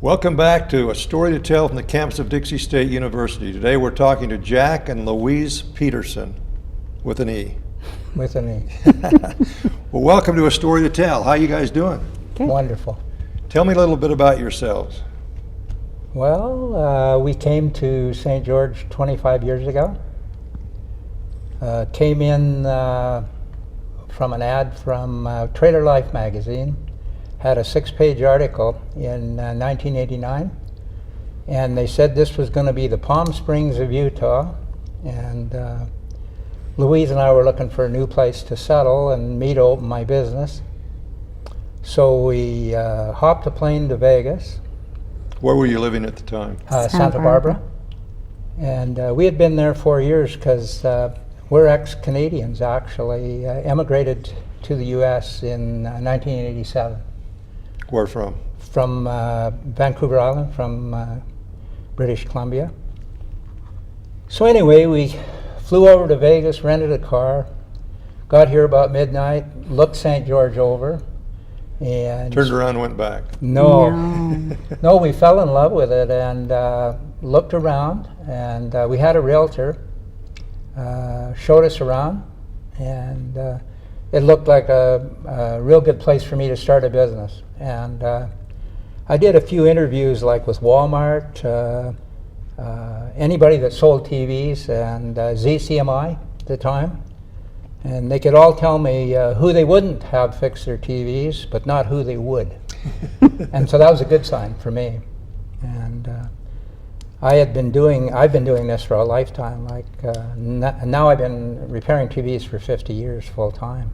Welcome back to A Story to Tell from the campus of Dixie State University. Today we're talking to Jack and Louise Peterson, with an E. With an E. Well, welcome to A Story to Tell. How you guys doing? Good. Wonderful. Tell me a little bit about yourselves. Well, we came to St. George 25 years ago. Came in from an ad from Trailer Life magazine. Had a 6-page article in 1989, and they said this was going to be the Palm Springs of Utah, and Louise and I were looking for a new place to settle and me to open my business. So we hopped a plane to Vegas. Where were you living at the time? Santa Barbara. And we had been there 4 years because we're ex-Canadians, actually. Emigrated to the U.S. in 1987. Where from? From Vancouver Island, from British Columbia. So anyway, we flew over to Vegas, rented a car, got here about midnight, looked St. George over, and Turned around and went back. No, we fell in love with it and looked around, and we had a realtor, showed us around, and it looked like a real good place for me to start a business. And I did a few interviews, like with Walmart, anybody that sold TVs, and ZCMI at the time. And they could all tell me who they wouldn't have fix their TVs, but not who they would. And so that was a good sign for me. And I've been doing this for a lifetime. Now I've been repairing TVs for 50 years full time.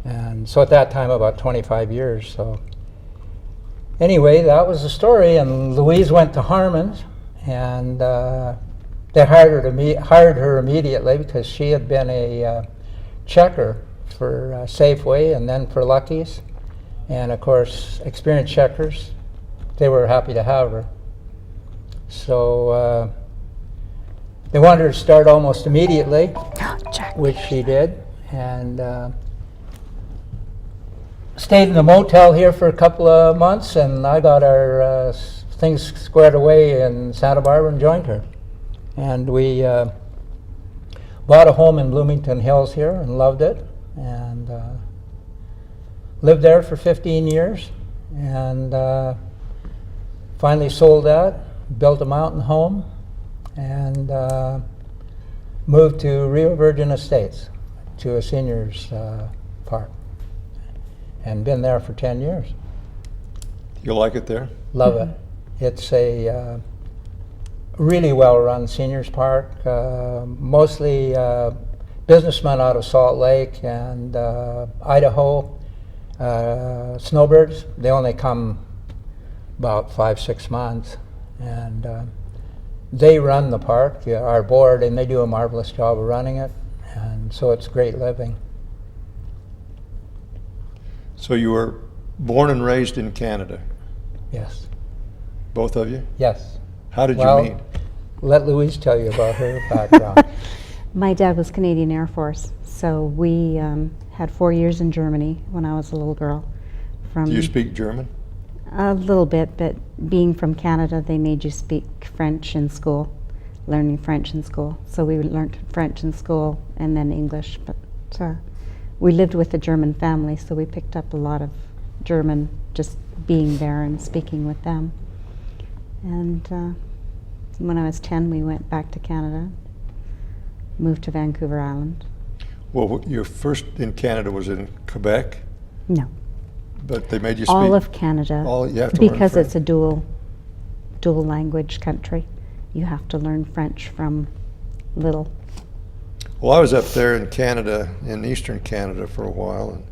And so at that time, about 25 years. So anyway, that was the story. And Louise went to Harmon's, and they hired her immediately because she had been a checker for Safeway and then for Lucky's. And of course, experienced checkers, they were happy to have her. So they wanted her to start almost immediately, which she did, and stayed in the motel here for a couple of months, and I got our things squared away in Santa Barbara and joined her. And we bought a home in Bloomington Hills here and loved it, and lived there for 15 years, and finally sold that, built a mountain home, and moved to Rio Virgin Estates, to a seniors park, and been there for 10 years. You like it there? Love it. It's a really well-run seniors park, mostly businessmen out of Salt Lake and Idaho. Snowbirds, they only come about 5-6 months, and they run the park, our board, and they do a marvelous job of running it, and so it's great living. So you were born and raised in Canada? Yes. Both of you? Yes. How did you meet? Let Louise tell you about her background. My dad was Canadian Air Force, so we had 4 years in Germany when I was a little girl. Do you speak German? A little bit, but being from Canada, they made you speak French in school, learning French in school. So we learned French in school and then English, but we lived with a German family, so we picked up a lot of German just being there and speaking with them. And when I was 10, we went back to Canada, moved to Vancouver Island. Well, your first in Canada was in Quebec? No. But they made you speak? All of Canada, you have to learn because French. it's a dual language country. You have to learn French from little. Well, I was up there in Canada, in eastern Canada for a while, and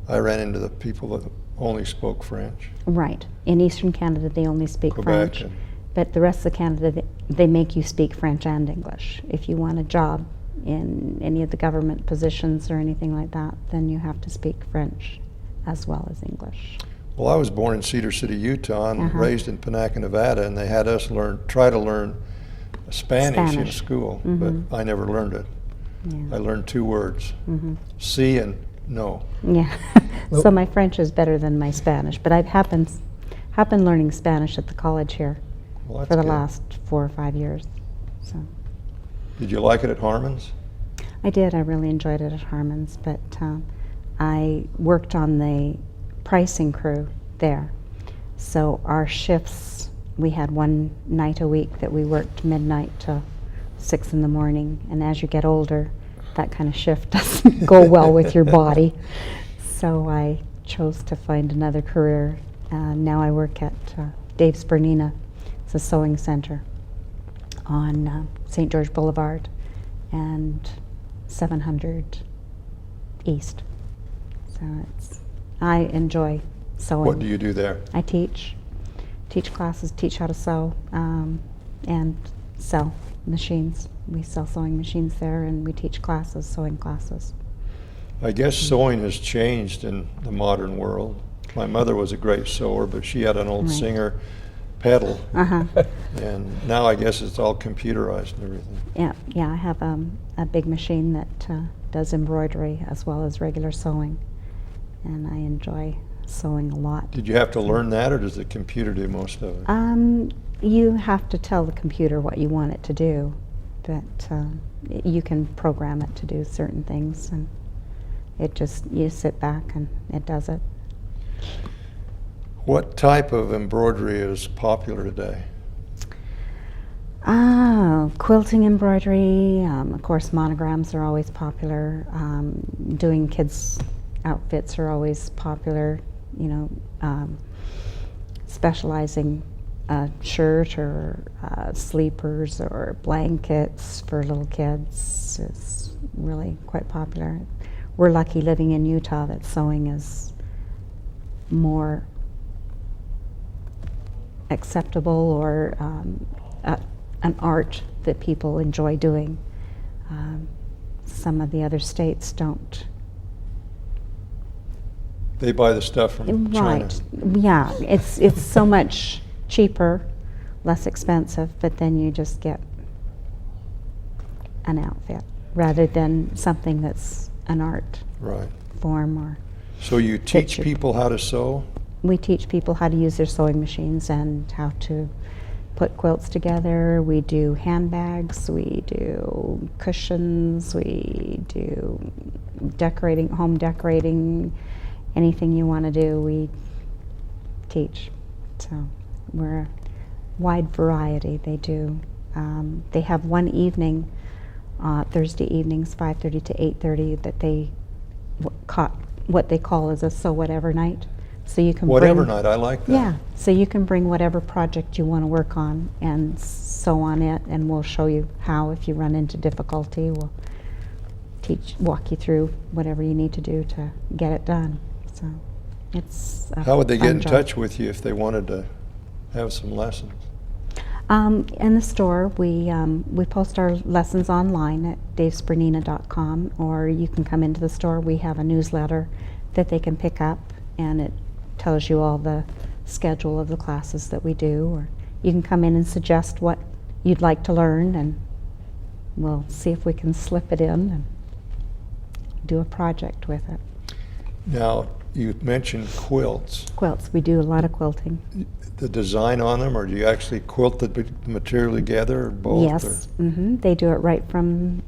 I ran into the people that only spoke French. Right. In eastern Canada, they only speak Quebec. French. But the rest of Canada, they make you speak French and English. If you want a job in any of the government positions or anything like that, then you have to speak French as well as English. Well, I was born in Cedar City, Utah, and raised in Panaca, Nevada, and they had us try to learn Spanish in school, but I never learned it. Yeah. I learned 2 words, sí and no. Yeah. So my French is better than my Spanish, but I've have been learning Spanish at the college here Well, that's for the good. last 4 or 5 years. So Did you like it at Harmon's? I did. I really enjoyed it at Harmon's, but I worked on the pricing crew there. So our shifts, we had one night a week that we worked midnight to 6 in the morning. And as you get older, that kind of shift doesn't go well with your body. So I chose to find another career. Now I work at Dave's Bernina. It's a sewing center on St. George Boulevard and 700 East. So I enjoy sewing. What do you do there? I teach classes, teach how to sew, and sell machines. We sell sewing machines there, and we teach classes, sewing classes. I guess sewing has changed in the modern world. My mother was a great sewer, but she had an old Right. Singer pedal, Uh-huh. and now I guess it's all computerized and everything. Yeah, I have a big machine that does embroidery as well as regular sewing, and I enjoy sewing a lot. Did you have to learn that, or does the computer do most of it? You have to tell the computer what you want it to do, but you can program it to do certain things, and you sit back and it does it. What type of embroidery is popular today? Quilting embroidery, of course monograms are always popular. Doing kids' outfits are always popular, specializing a shirt or sleepers or blankets for little kids is really quite popular. We're lucky living in Utah that sewing is more acceptable or an art that people enjoy doing. Some of the other states don't. They buy the stuff from China. Right. Yeah, it's so much cheaper, less expensive, but then you just get an outfit rather than something that's an art Right. form. Or So you teach Picture. people how to sew? we teach people how to use their sewing machines and how to put quilts together. We do handbags, we do cushions, we do decorating, home decorating, anything you want to do, we teach. So we're a wide variety. They do. They have one evening, Thursday evenings, 5:30 to 8:30, that they what they call as a sew whatever night. So you can Whatever bring, night, I like that. yeah, so you can bring whatever project you want to work on and sew on it, and we'll show you how. If you run into difficulty, we'll walk you through whatever you need to do to get it done. So it's a How would they get fun in job. touch with you if they wanted to have some lessons? In the store, we post our lessons online at davesbernina.com, or you can come into the store. We have a newsletter that they can pick up, and it tells you all the schedule of the classes that we do. Or you can come in and suggest what you'd like to learn, and we'll see if we can slip it in and do a project with it. Now, you mentioned quilts. Quilts, we do a lot of quilting. The design on them, or do you actually quilt the material together, or both? Yes, they do it right from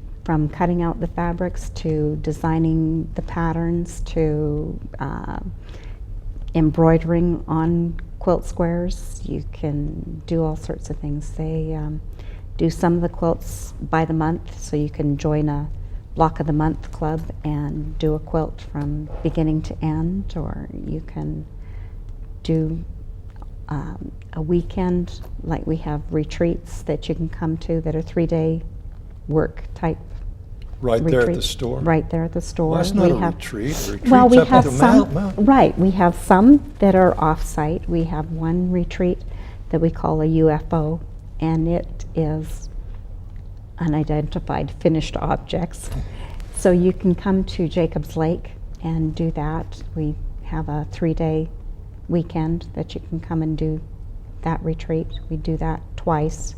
cutting out the fabrics to designing the patterns to embroidering on quilt squares. You can do all sorts of things. They do some of the quilts by the month, so you can join a block of the month club and do a quilt from beginning to end, or you can do a weekend, like we have retreats that you can come to that are 3-day work type Right there at the retreats. store? Right there at the store. Well, that's not We a have- retreat. A retreat's Well, we up have at the some, mountain. right, we have some that are off-site. We have one retreat that we call a UFO, and it is unidentified finished objects. So you can come to Jacobs Lake and do that. We have a 3-day weekend that you can come and do that retreat. We do that twice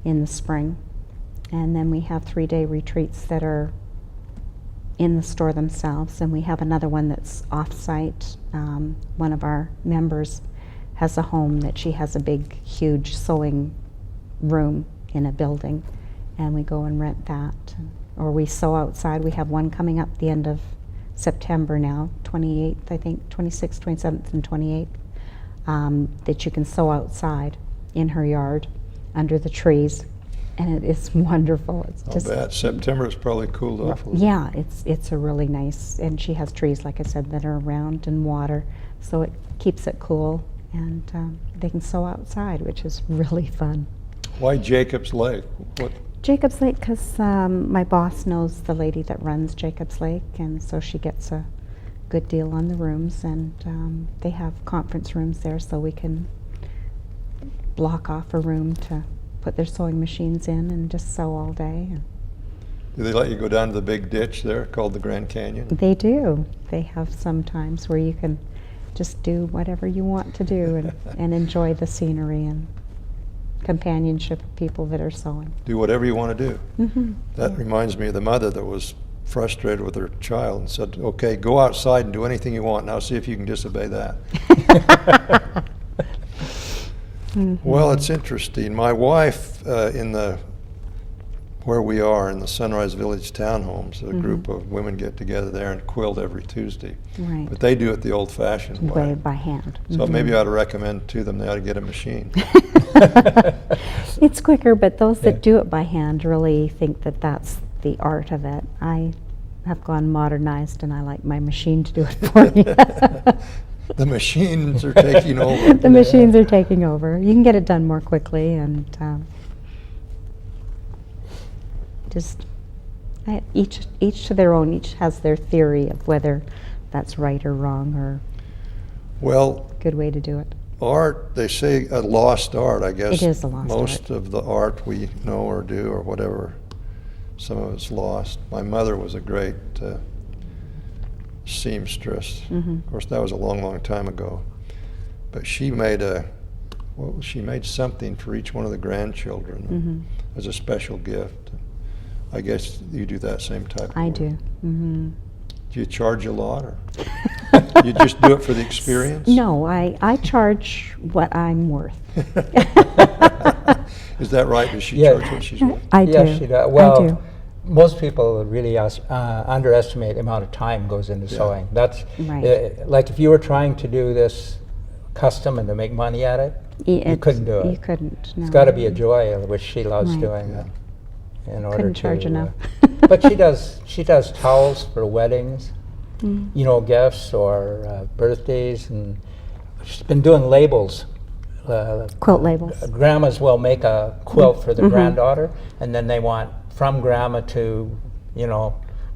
in the spring. And then we have 3-day retreats that are in the store themselves, and we have another one that's off-site. One of our members has a home that she has a big, huge sewing room in a building, and we go and rent that. Or we sew outside. We have one coming up the end of September now, 28th, I think, 26th, 27th, and 28th, that you can sew outside in her yard under the trees, and it is wonderful. It's I'll bet. September is probably cooled off a little. Yeah, it's a really nice, and she has trees, like I said, that are around, and water, so it keeps it cool, and they can sew outside, which is really fun. Why Jacob's Lake? What? Jacob's Lake, because my boss knows the lady that runs Jacob's Lake, and so she gets a good deal on the rooms, and they have conference rooms there, so we can block off a room to put their sewing machines in and just sew all day. Do they let you go down to the big ditch there called the Grand Canyon? They do. They have some times where you can just do whatever you want to do and enjoy the scenery and companionship of people that are sewing. Do whatever you want to do. Mm-hmm. That reminds me of the mother that was frustrated with her child and said, okay, go outside and do anything you want. Now see if you can disobey that. Mm-hmm. Well, it's interesting. My wife, where we are in the Sunrise Village townhomes, a group of women get together there and quilt every Tuesday. Right. But they do it the old-fashioned way. By hand. So maybe I ought to recommend to them they ought to get a machine. It's quicker, but those that do it by hand really think that that's the art of it. I have gone modernized, and I like my machine to do it for me. The machines are taking over. The machines are taking over. You can get it done more quickly, and each to their own. Each has their theory of whether that's right or wrong or Well, good way to do it. art, they say a lost art, I guess. It is a lost Most art. of the art we know or do or whatever, some of it's lost. My mother was a great seamstress. Mm-hmm. Of course, that was a long, long time ago. But she made she made something for each one of the grandchildren as a special gift. I guess you do that same type of I work. do. Mm-hmm. Do you charge a lot, or you just do it for the experience? No, I charge what I'm worth. Is that right? Does she Yeah. charge what she's worth? I do. Yes, she does. Well, I do. most people really underestimate the amount of time goes into sewing. That's Right. like if you were trying to do this custom and to make money at it, you couldn't do it. You couldn't. No. It's got to be a joy, which she loves Right. doing. Yeah. In order Couldn't to, charge enough. But she does towels for weddings, gifts or birthdays, and she's been doing labels. Quilt labels. Grandmas will make a quilt for the granddaughter, and then they want from grandma to,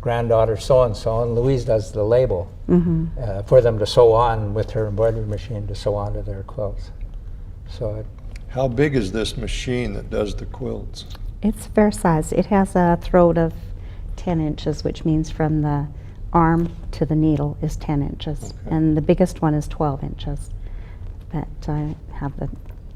granddaughter so-and-so, and Louise does the label for them to sew on with her embroidery machine to sew onto their quilts. So How big is this machine that does the quilts? It's fair size. It has a throat of 10 inches, which means from the arm to the needle is 10 inches. Okay. And the biggest one is 12 inches. But I have the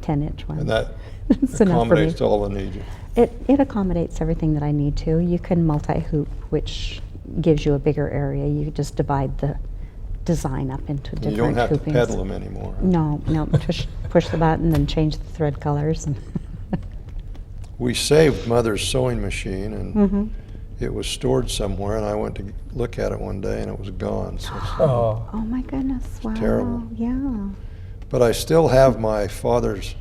10-inch one. And that It's enough for me. accommodates all the needs. It accommodates everything that I need to. You can multi-hoop, which gives you a bigger area. You just divide the design up into different You don't have to hoopings. pedal them anymore. No, push the button and change the thread colors. And We saved Mother's sewing machine, and it was stored somewhere, and I went to look at it one day, and it was gone. So oh, oh my goodness! Wow. terrible. Yeah. But I still have my father's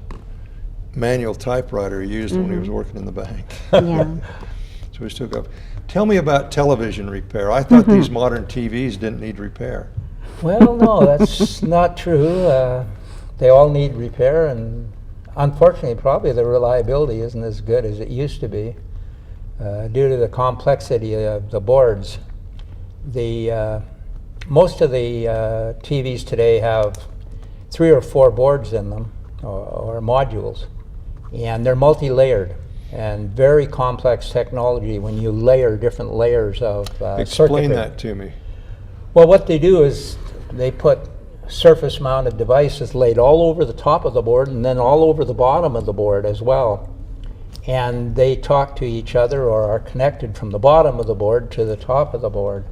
manual typewriter he used when he was working in the bank. Yeah. So we still go. Tell me about television repair. I thought these modern TVs didn't need repair. well, no, that's not true. They all need repair, and unfortunately, probably the reliability isn't as good as it used to be due to the complexity of the boards. Most of the TVs today have 3 or 4 boards in them, or modules, and they're multi-layered and very complex technology when you layer different layers of Explain circuitry. that to me. Well, what they do is they put surface-mounted devices laid all over the top of the board and then all over the bottom of the board as well. And they talk to each other or are connected from the bottom of the board to the top of the board.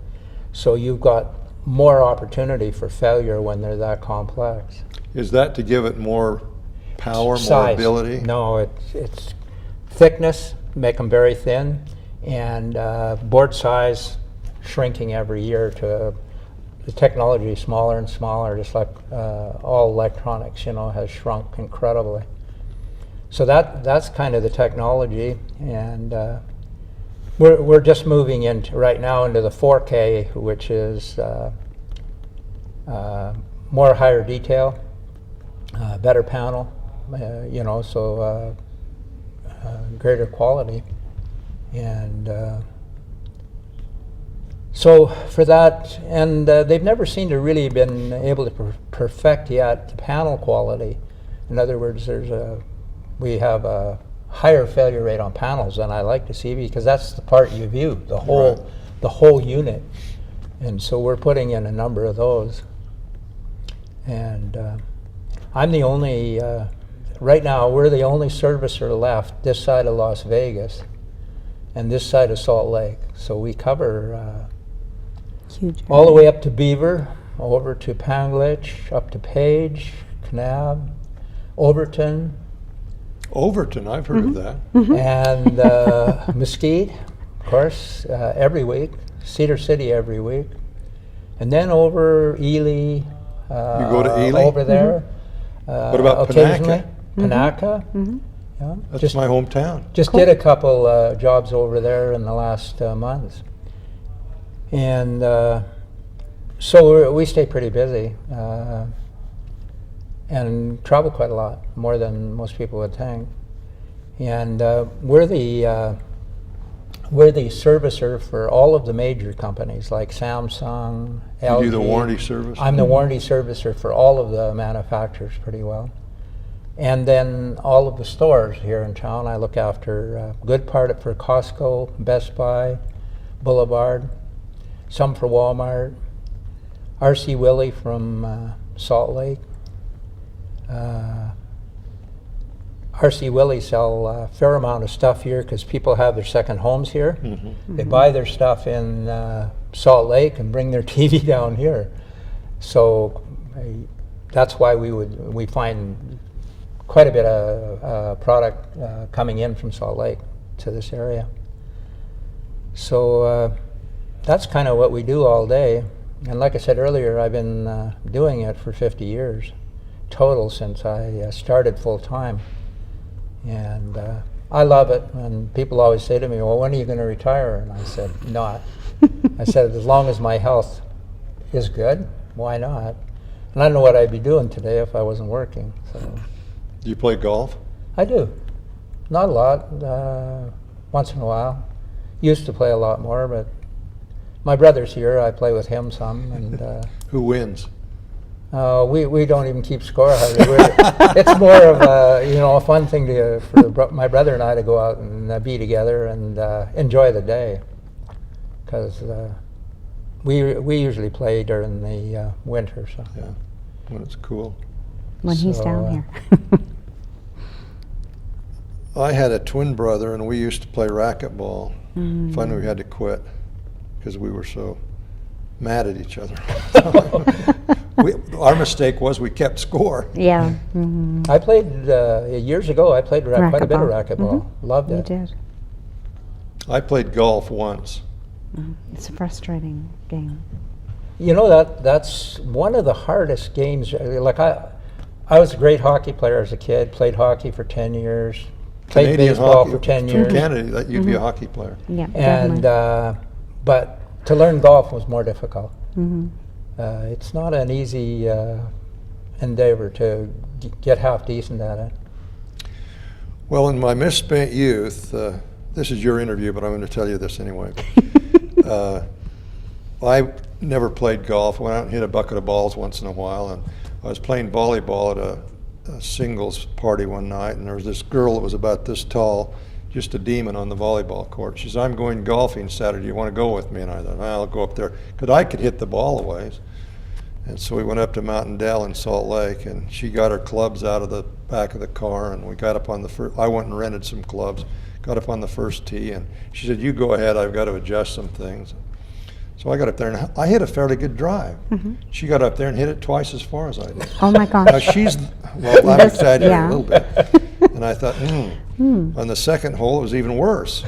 So you've got more opportunity for failure when they're that complex. Is that to give it more power, more Size. ability? No, it's thickness, make them very thin, and board size shrinking every year to the technology smaller and smaller, just like all electronics, has shrunk incredibly. So that's kind of the technology, and we're just moving into right now into the 4K, which is more higher detail, better panel, so greater quality, and so for that, and they've never seemed to really been able to perfect yet the panel quality. In other words, we have a higher failure rate on panels than I like to see, because that's the part you view, the whole unit, and so we're putting in a number of those. And I'm the only, right now we're the only servicer left this side of Las Vegas and this side of Salt Lake. So we cover Huge. all the way up to Beaver, over to Panglich, up to Page, Kanab, Overton, Overton, I've heard of that. and Mesquite, of course, every week, Cedar City every week, and then over Ely. You go to Ely? Over there. What about occasionally. Panaca? Panaca. Yeah. That's my hometown. Just did a couple jobs over there in the last months. And so we stay pretty busy and travel quite a lot, more than most people would think. And we're the servicer for all of the major companies like Samsung, LG. You do the warranty service? I'm the warranty servicer for all of the manufacturers pretty well. And then all of the stores here in town, I look after a good part for Costco, Best Buy, Boulevard, some for Walmart, R.C. Willey from Salt Lake. R.C. Willey sell a fair amount of stuff here because people have their second homes here. Mm-hmm. They buy their stuff in Salt Lake and bring their TV down here. So that's why we find quite a bit of product coming in from Salt Lake to this area. So that's kind of what we do all day. And like I said earlier, I've been doing it for 50 years total since I started full time. And I love it. And people always say to me, well, when are you going to retire? And I said, not. I said, as long as my health is good, why not? And I don't know what I'd be doing today if I wasn't working. So. Do you play golf? I do. Not a lot. Once in a while. Used to play a lot more, but my brother's here. I play with him some. And Who wins? we don't even keep score. It's more of a fun thing for my brother and I to go out and be together and enjoy the day, because we usually play during the winter. So Yeah, when it's cool. When he's So, down here. I had a twin brother, and we used to play racquetball. Finally, we had to quit because we were so mad at each other. Our mistake was we kept score. Yeah. Mm-hmm. I played years ago. I played quite a bit of racquetball. Loved You it. did. I played golf once. It's a frustrating game. You know, that's one of the hardest games. Like I was a great hockey player as a kid. Played hockey for 10 years. Played Canadian baseball hockey for 10 from years. Canada, that you'd be a hockey player. Yeah. And definitely. but to learn golf was more difficult. Mhm. It's not an easy endeavor to get half decent at it. Well, in my misspent youth, this is your interview, but I'm going to tell you this anyway. I never played golf. Went out and hit a bucket of balls once in a while, and I was playing volleyball at a singles party one night, and there was this girl that was about this tall, just a demon on the volleyball court. She said, I'm going golfing Saturday. You want to go with me? And I thought, well, I'll go up there, because I could hit the ball a ways. And so we went up to Mountain Dell in Salt Lake, and she got her clubs out of the back of the car, and we got up on the first. I went and rented some clubs, got up on the first tee, and she said, you go ahead, I've got to adjust some things. So I got up there, and I hit a fairly good drive. Mhm. She got up there and hit it twice as far as I did. Oh my Now gosh. she's, well, I'm This- exaggerating yeah. a little bit. And I thought, on the second hole, it was even worse.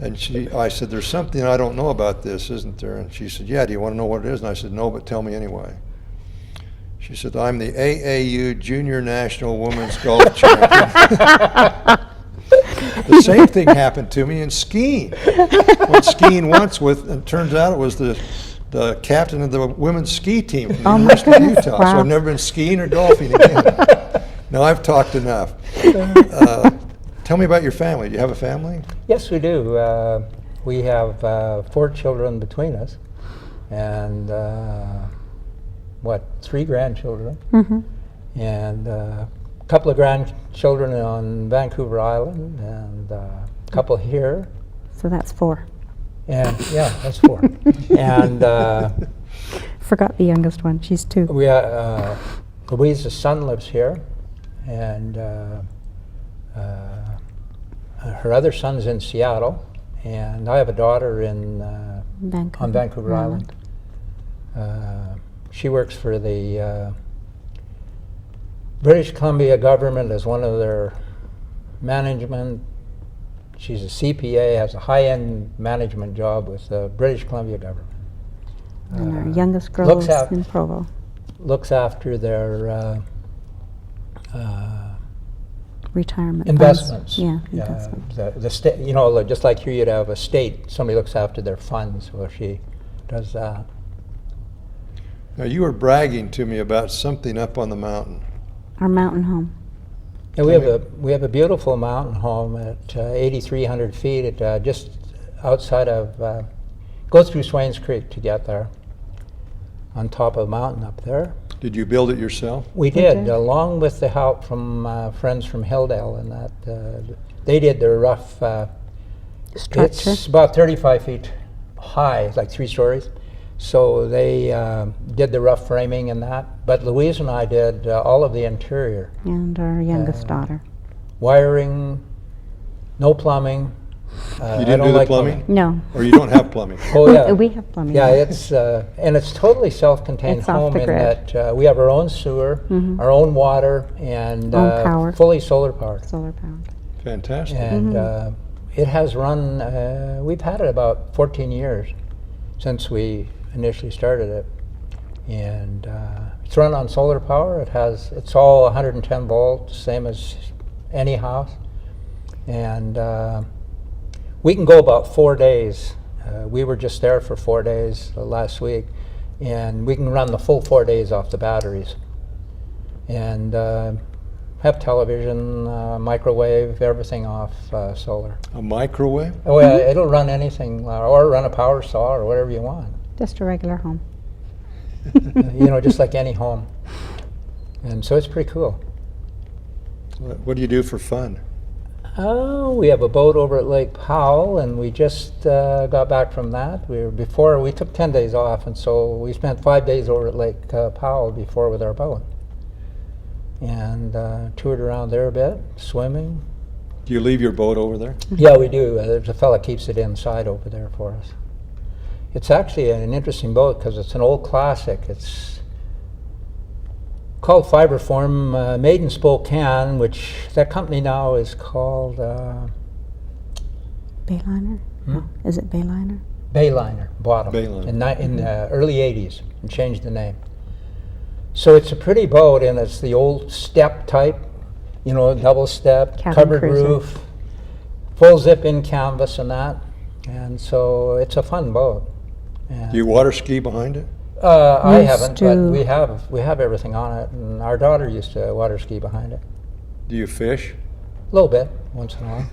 And I said, there's something I don't know about this, isn't there? And she said, yeah, do you want to know what it is? And I said, no, but tell me anyway. She said, I'm the AAU Junior National Women's Golf Champion. The same thing happened to me in skiing. Went skiing once with, and it turns out it was the captain of the women's ski team from the Oh my University of goodness, Utah. wow. So I've never been skiing or golfing again. No, I've talked enough. Tell me about your family. Do you have a family? Yes, we do. We have 4 children between us, and 3 grandchildren, Mhm. and a couple of grandchildren on Vancouver Island, and a couple here, So that's 4. and yeah, that's 4. And Forgot the youngest one. She's 2. we Louise's son lives here, and her other son's in Seattle, and I have a daughter on Vancouver Island. She works for the British Columbia government as one of their management. She's a CPA, has a high-end management job with the British Columbia government. And our youngest girl looks is out- in Provo. Looks after their Retirement funds. investments. Yeah, investments. The state, just like here, you'd have a state. Somebody looks after their funds. Well, she does that. Now, you were bragging to me about something up on the mountain. Our mountain home. Yeah, we have a beautiful mountain home at 8,300 feet, just outside of. Go through Swains Creek to get there. On top of a mountain up there. Did you build it yourself? We did, along with the help from friends from Hilldale, and that they did the rough. Structure. It's about 35 feet high, like 3 stories. So they did the rough framing and that. But Louise and I did all of the interior. And our youngest daughter. Wiring, no plumbing. You didn't do the plumbing? No. Or you don't have plumbing? Oh yeah. We have plumbing. Yeah, it's and it's totally self-contained It's off home the in grid. that we have our own sewer, Mhm. our own water, and Own power. fully solar powered. Solar powered. Fantastic. And it has run. We've had it about 14 years since we initially started it, and it's run on solar power. It's all 110 volts, same as any house, and we can go about 4 days. We were just there for 4 days last week, and we can run the full 4 days off the batteries, and have television, microwave, everything off solar. A microwave? Oh yeah, it'll run anything, or run a power saw, or whatever you want. Just a regular home. Just like any home. And so it's pretty cool. What do you do for fun? Oh, we have a boat over at Lake Powell, and we just got back from that. We took 10 days off, and so we spent 5 days over at Lake Powell before with our boat, and toured around there a bit, swimming. Do you leave your boat over there? Yeah, we do. There's a fella keeps it inside over there for us. It's actually an interesting boat because it's an old classic. It's called Fiberform, made in Spokane, which that company now is called Bayliner? No. Is it Bayliner? Bayliner, bought them Bayliner. in the early 80s and changed the name. So it's a pretty boat, and it's the old step type, double step, Cabin covered cruiser. roof, full zip in canvas and that. And so it's a fun boat. And Do you water ski behind it? I Used haven't, to. but we have everything on it, and our daughter used to water ski behind it. Do you fish? A little bit, once in a while.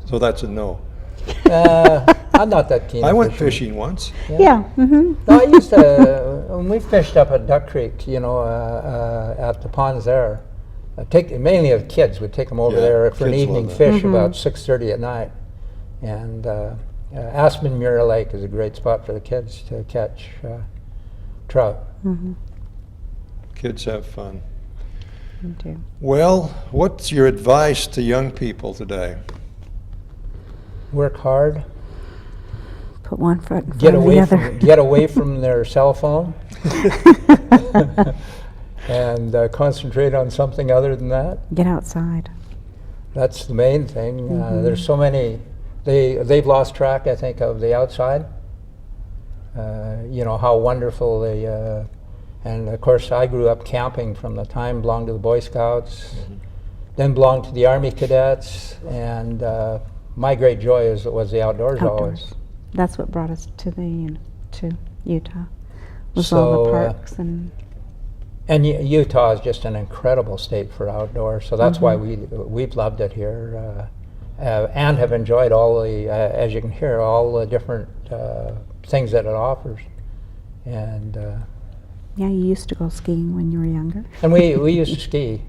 So that's a no. I'm not that keen. I on went fishing once. Yeah. Mm-hmm. No, I used to, when we fished up at Duck Creek, at the ponds there, mainly the kids, we'd take them over Yeah, there for an kids evening love that. fish about 6:30 at night. And Aspen Mirror Lake is a great spot for the kids to catch trout. Mm-hmm. Kids have fun. Me too. Well, what's your advice to young people today? Work hard. Put one foot in front get of the away other. from get away from their cell phone and concentrate on something other than that. Get outside. That's the main thing. There's so many. They've lost track, I think, of the outside. You know how wonderful they. And of course, I grew up camping from the time, belonged to the Boy Scouts, then belonged to the Army Cadets, and my great joy was the outdoors always. That's what brought us to to Utah. Was So, all the parks and Utah is just an incredible state for outdoors, so that's why we've loved it here, and have enjoyed all the, as you can hear, all the different things that it offers. And yeah, you used to go skiing when you were younger. and we used to ski.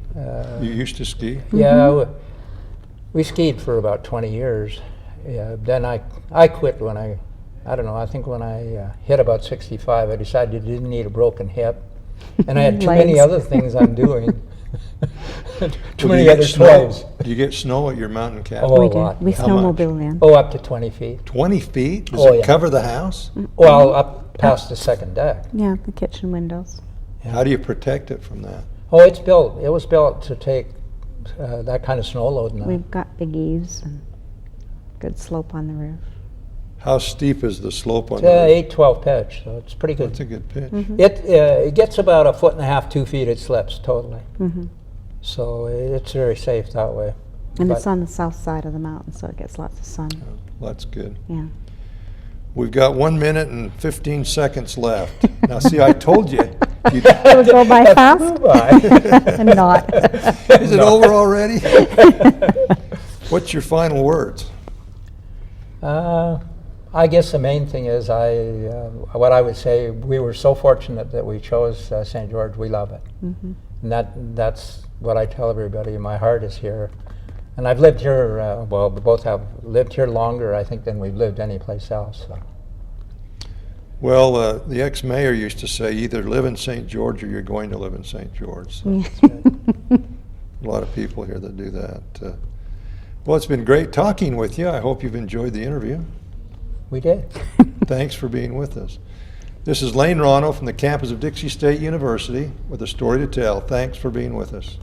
You used to ski? Yeah, we skied for about 20 years. Yeah, then I quit when I don't know, I think when I hit about 65, I decided I didn't need a broken hip. And I had too many Legs. other things I'm doing. Too Well, do many you get other snow? toys. Do you get snow at your mountain cabin? Oh, we a did. lot, We yeah. How much? snowmobile in. Oh, up to 20 feet. 20 feet? Does Oh, it yeah. cover the house? Well, up past the second deck. Yeah, the kitchen windows. How do you protect it from that? Oh, it's built. It was built to take that kind of snow load now. We've got big eaves and good slope on the roof. How steep is the slope on It's the roof? 8-12 pitch, so it's pretty good. That's a good pitch. It gets about 1.5 feet, 2 feet. It slips totally, Hmm. so it's very safe that way. And But- it's on the south side of the mountain, so it gets lots of sun. Well, that's good. Yeah. We've got 1 minute and 15 seconds left. Now, see, I told you. You'd, It'll go by fast Bye. and not. is it over already? What's your final words? I guess the main thing is what I would say, we were so fortunate that we chose St. George. We love it. Hmm. And that's what I tell everybody. My heart is here. And I've lived here, well, we both have lived here longer, I think, than we've lived anyplace else. So. Well, the ex-mayor used to say, either live in St. George or you're going to live in St. George. So a lot of people here that do that. Well, it's been great talking with you. I hope you've enjoyed the interview. We did. Thanks for being with us. This is Lane Ronnow from the campus of Dixie State University with a story to tell. Thanks for being with us.